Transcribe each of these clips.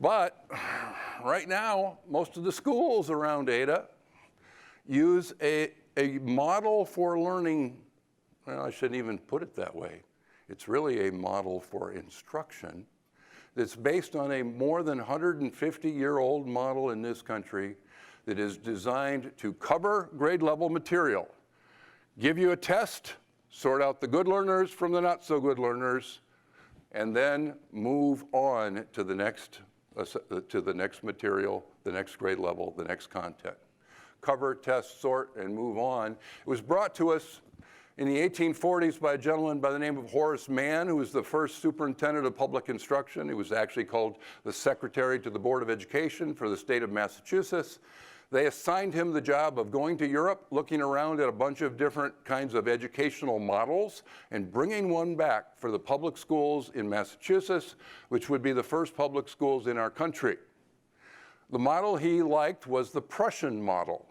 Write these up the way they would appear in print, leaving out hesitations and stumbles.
But right now, most of the schools around Ada use a model for learning. Well, I shouldn't even put it that way. It's really a model for instruction that's based on a more than 150-year-old model in this country that is designed to cover grade level material, give you a test, sort out the good learners from the not so good learners, and then move on to the next material, the next grade level, the next content. Cover, test, sort, and move on. It was brought to us in the 1840s by a gentleman by the name of Horace Mann, who was the first superintendent of public instruction. He was actually called the secretary to the Board of Education for the state of Massachusetts. They assigned him the job of going to Europe, looking around at a bunch of different kinds of educational models, and bringing one back for the public schools in Massachusetts, which would be the first public schools in our country. The model he liked was the Prussian model.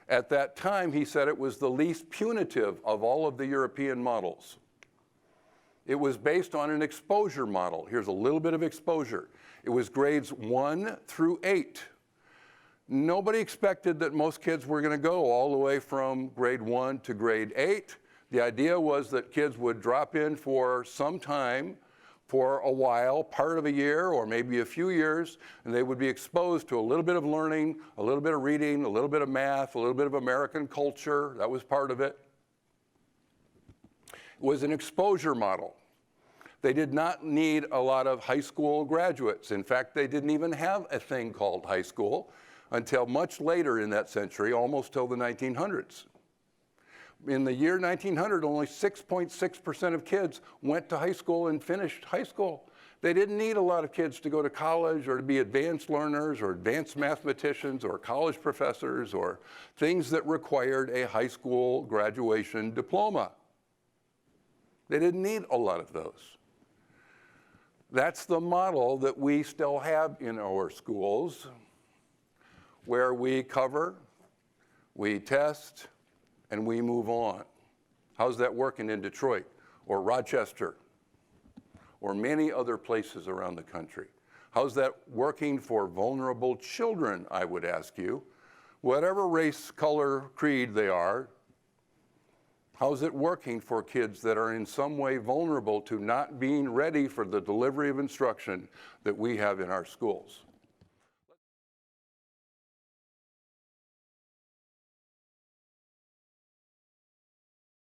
At that time, he said it was the least punitive of all of the European models. It was based on an exposure model. Here's a little bit of exposure. It was grades 1 through 8. Nobody expected that most kids were going to go all the way from grade 1 to grade 8. The idea was that kids would drop in for some time, for a while, part of a year or maybe a few years, and they would be exposed to a little bit of learning, a little bit of reading, a little bit of math, a little bit of American culture. That was part of it. It was an exposure model. They did not need a lot of high school graduates. In fact, they didn't even have a thing called high school until much later in that century, almost till the 1900s. In the year 1900, only 6.6% of kids went to high school and finished high school. They didn't need a lot of kids to go to college or to be advanced learners or advanced mathematicians or college professors or things that required a high school graduation diploma. They didn't need a lot of those. That's the model that we still have in our schools, where we cover, we test, and we move on. How's that working in Detroit or Rochester or many other places around the country? How's that working for vulnerable children, I would ask you? Whatever race, color, creed they are, how's it working for kids that are in some way vulnerable to not being ready for the delivery of instruction that we have in our schools?